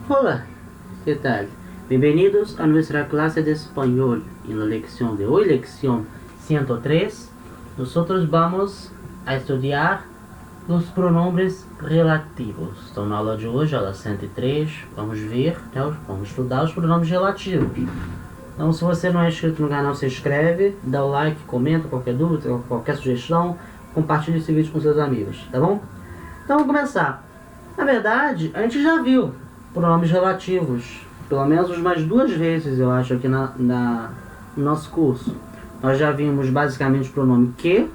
Hola, ¿qué tal? Bienvenidos a nuestra clase de español. En la lección de hoy, lección 103, nosotros vamos a estudiar os pronombres relativos. Então, na aula de hoje, aula 103, vamos ver, vamos estudar os pronomes relativos. Então, se você não é inscrito no canal, se inscreve, dá o like, comenta qualquer dúvida, qualquer sugestão, compartilhe esse vídeo com seus amigos, tá bom? Então, vamos começar. Na verdade, a gente já viu pronomes relativos, pelo menos umas 2 vezes, eu acho, aqui no nosso curso. Nós já vimos basicamente o pronome que.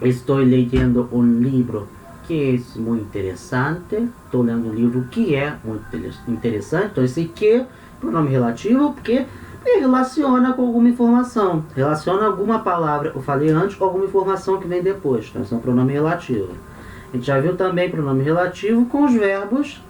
Estou lendo um livro que é muito interessante. Estou lendo um livro que é muito interessante. Então esse que, pronome relativo, porque relaciona com alguma informação. Relaciona alguma palavra, eu falei antes, com alguma informação que vem depois. Então esse é um pronome relativo. A gente já viu também pronome relativo com os verbos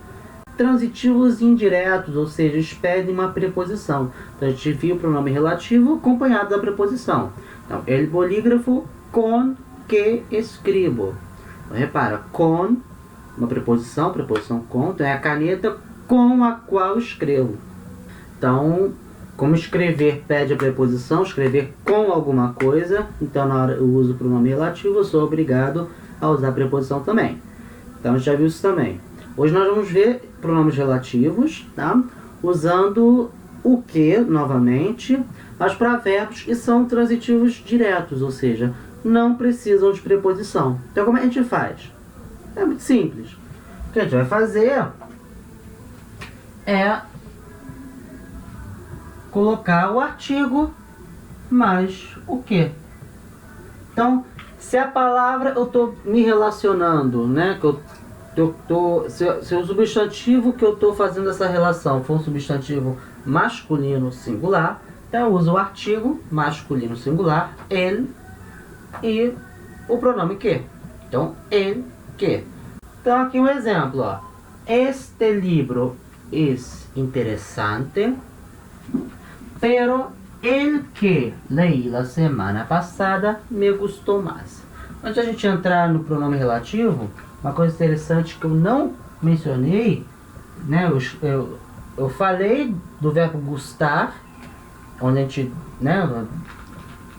transitivos indiretos, ou seja, expedem uma preposição. Então a gente viu o pronome relativo acompanhado da preposição. Então, el bolígrafo con que escribo. Então, repara, com, uma preposição com, então é a caneta com a qual escrevo. Então, como escrever pede a preposição, escrever com alguma coisa, então na hora eu uso o pronome relativo, eu sou obrigado a usar a preposição também. Então a gente já viu isso também. Hoje nós vamos ver pronomes relativos, tá? Usando o que, novamente, mas para verbos que são transitivos diretos, ou seja, não precisam de preposição. Então como a gente faz? É muito simples. O que a gente vai fazer é colocar o artigo mais o que. Então, se a palavra eu estou me relacionando, né, se o substantivo que eu estou fazendo essa relação for um substantivo masculino singular, então eu uso o artigo masculino singular, ele, e o pronome que. Então, ele, que. Então, aqui um exemplo, ó. Este livro es interesante, pero el que leí la semana passada me gustou mais. Antes de a gente entrar no pronome relativo, uma coisa interessante que eu não mencionei, né, eu falei do verbo gustar, onde a gente, né,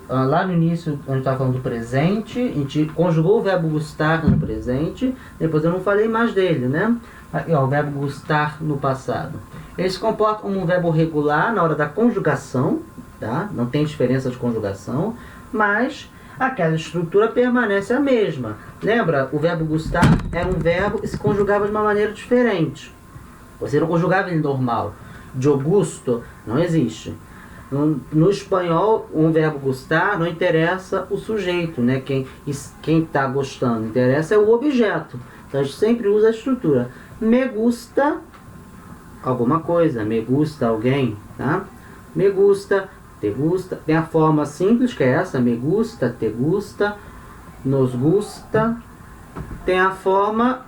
lá no início, onde estava falando do presente, a gente conjugou o verbo gustar no presente, depois eu não falei mais dele, né? Aqui, ó, o verbo gustar no passado. Ele se comporta como um verbo regular na hora da conjugação, tá? Não tem diferença de conjugação, mas aquela estrutura permanece a mesma. Lembra? O verbo gustar era um verbo que se conjugava de uma maneira diferente. Você não conjugava ele normal. Eu gusto não existe. No espanhol, um verbo gustar não interessa o sujeito, né? Quem está gostando. Interessa é o objeto. Então a gente sempre usa a estrutura. Me gusta alguma coisa. Me gusta alguém, tá? Me gusta, te gusta. Tem a forma simples, que é essa. Me gusta, te gusta, nos gusta. Tem a forma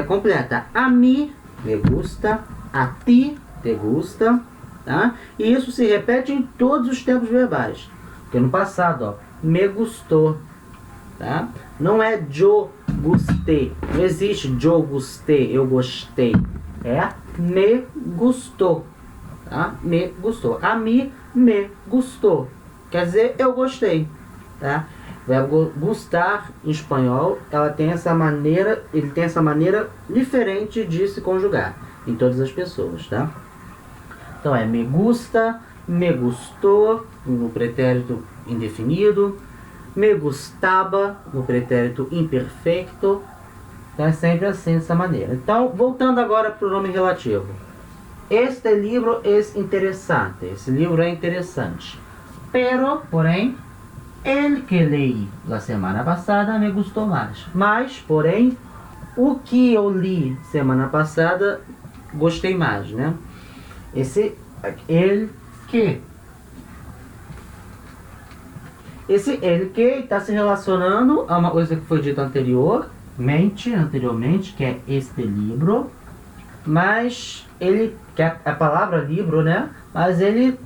completa. A mim, me gusta. A ti, te gusta. Tá? E isso se repete em todos os tempos verbais. Porque no passado, ó, me gustou. Tá? Não é eu gostei. Não existe eu gostei, eu gostei. É me gustou. Tá? Me gustou. A mim, me gustou. Quer dizer, eu gostei. Tá? O verbo gustar em espanhol, ele tem essa maneira diferente de se conjugar em todas as pessoas. Tá? Então é me gusta, me gustou, no pretérito indefinido, me gustaba, no pretérito imperfeito. Então é sempre assim, dessa maneira. Então, voltando agora para o nome relativo. Este livro é interessante. Esse livro é interessante. Pero, porém, el que leí la semana passada me gustou mais. Mas, porém, o que eu li semana passada, gostei mais, né? Esse el que está se relacionando a uma coisa que foi dita anteriormente, que é este livro, mas ele, que é a palavra livro, né? Mas ele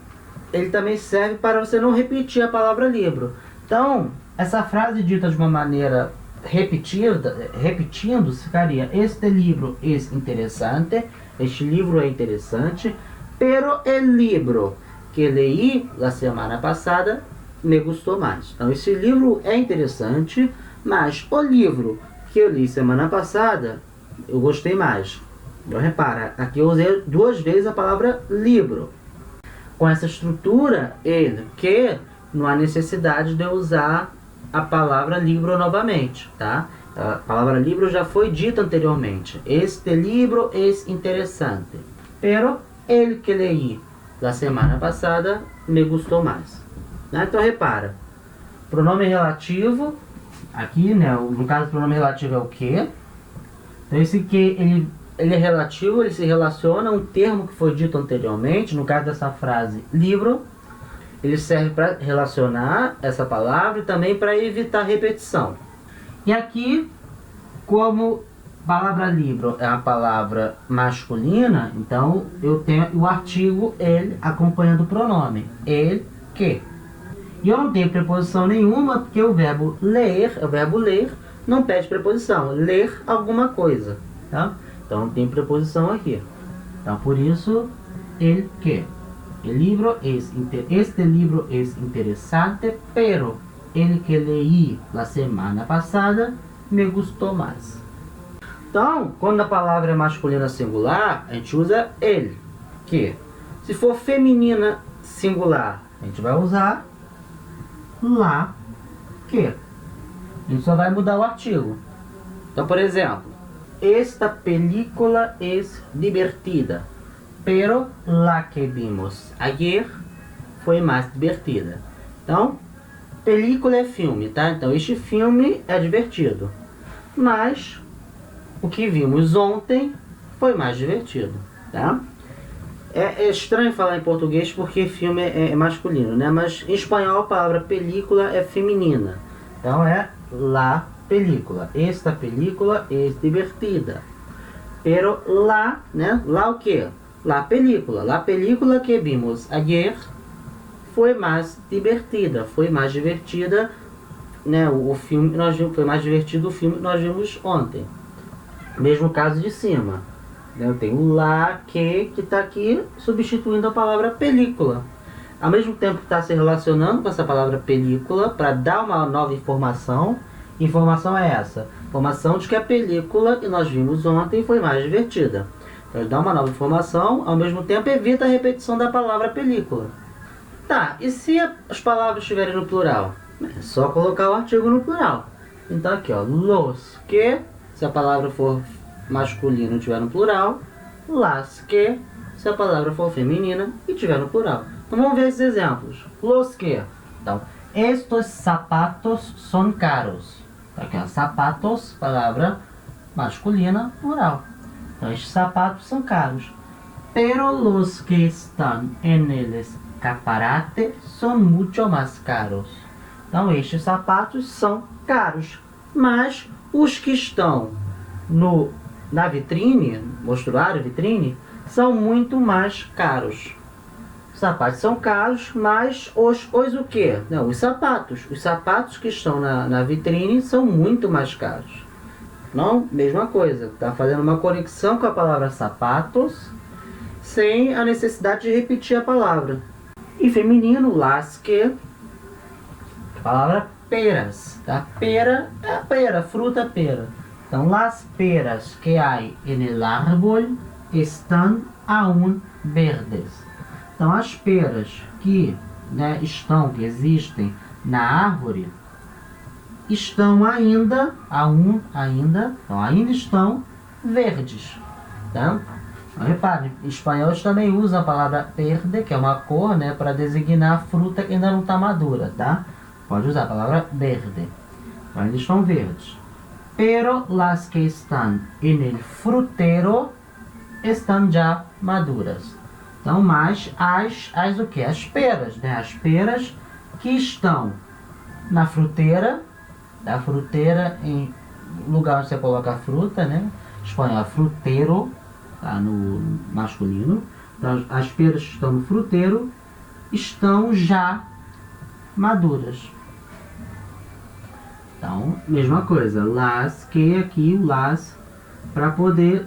também serve para você não repetir a palavra livro. Então, essa frase dita de uma maneira repetindo, ficaria: este livro é interessante, este livro é interessante, pero el libro que leí la semana passada me gostou mais. Então, esse livro é interessante, mas o livro que eu li semana passada eu gostei mais. Então, repara, aqui eu usei 2 vezes a palavra livro. Com essa estrutura, ele que não há necessidade de eu usar a palavra livro novamente, tá? A palavra livro já foi dita anteriormente. Este livro é interessante, pero ele que leí la semana passada me gostou mais. Né? Então repara, pronome relativo, aqui, né, no caso o pronome relativo é o que. Então esse que, ele é relativo, ele se relaciona a um termo que foi dito anteriormente. No caso dessa frase, livro, ele serve para relacionar essa palavra e também para evitar repetição. E aqui, como palavra livro é uma palavra masculina, então eu tenho o artigo ele acompanhando o pronome, ele que. E eu não tenho preposição nenhuma, porque o verbo ler não pede preposição, ler alguma coisa, tá? Então não tem preposição aqui. Então por isso, ele que. Este livro é interessante, pero ele que leí la semana passada me gostou mais. Então, quando a palavra é masculina singular, a gente usa ele, que. Se for feminina singular, a gente vai usar la, que. A gente só vai mudar o artigo. Então, por exemplo, esta película é divertida, pero la que vimos ayer foi mais divertida. Então, película é filme, tá? Então, este filme é divertido, mas o que vimos ontem foi mais divertido, tá? É estranho falar em português porque filme é masculino, né? Mas em espanhol a palavra película é feminina. Então é la película. Esta película é divertida. Pero la, né? La o quê? La película. La película que vimos ayer foi mais divertida. Foi mais divertida, né? O filme foi mais divertido o filme que nós vimos ontem. Mesmo caso de cima. Eu tenho o lá, que está aqui substituindo a palavra película. Ao mesmo tempo que está se relacionando com essa palavra película para dar uma nova informação. Informação é essa. Informação de que a película que nós vimos ontem foi mais divertida. Então dá uma nova informação, ao mesmo tempo evita a repetição da palavra película. Tá, e se as palavras estiverem no plural? É só colocar o artigo no plural. Então aqui, ó, los que, se a palavra for masculina e tiver no plural, las que, se a palavra for feminina e tiver no plural. Então vamos ver esses exemplos. Los que. Então, estos zapatos son caros. Então aqui, ó, zapatos, palavra masculina, plural. Então estes sapatos são caros. Pero los que están en el escaparate son mucho más caros. Então estes sapatos são caros, mas os que estão na vitrine, mostruário, vitrine, são muito mais caros. Os sapatos são caros, mas os o quê? Não, os sapatos. Os sapatos que estão na vitrine são muito mais caros. Não, mesma coisa. Está fazendo uma conexão com a palavra sapatos, sem a necessidade de repetir a palavra. E feminino, las que, palavra peras. Tá? Pera é a pera, fruta pera. Então, las peras que hay en el árbol están aún verdes. Então, as peras que, né, que existem na árvore, estão ainda estão verdes. Tá? Então, repare, espanhóis também usam a palavra verde, que é uma cor, né, para designar a fruta que ainda não está madura. Tá? Pode usar a palavra verde. Então, eles estão verdes. Pero las que están en el frutero están já maduras. Então, mas as o que? As peras, né? As peras que estão na fruteira, da fruteira em lugar onde você coloca a fruta, né? Espanhol, fruteiro, tá no masculino. Então, as peras que estão no fruteiro estão já maduras. Então, mesma coisa, lasquei aqui o las para poder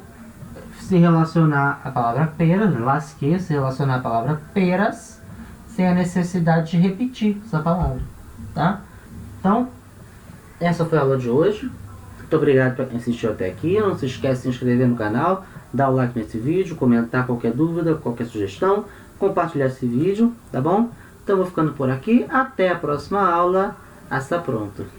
se relacionar a palavra peras, né? Lasquei se relacionar a palavra peras sem a necessidade de repetir essa palavra, tá? Então, essa foi a aula de hoje. Muito obrigado por assistir até aqui. Não se esquece de se inscrever no canal, dar o like nesse vídeo, comentar qualquer dúvida, qualquer sugestão, compartilhar esse vídeo, tá bom? Então, eu vou ficando por aqui. Até a próxima aula. Hasta pronto.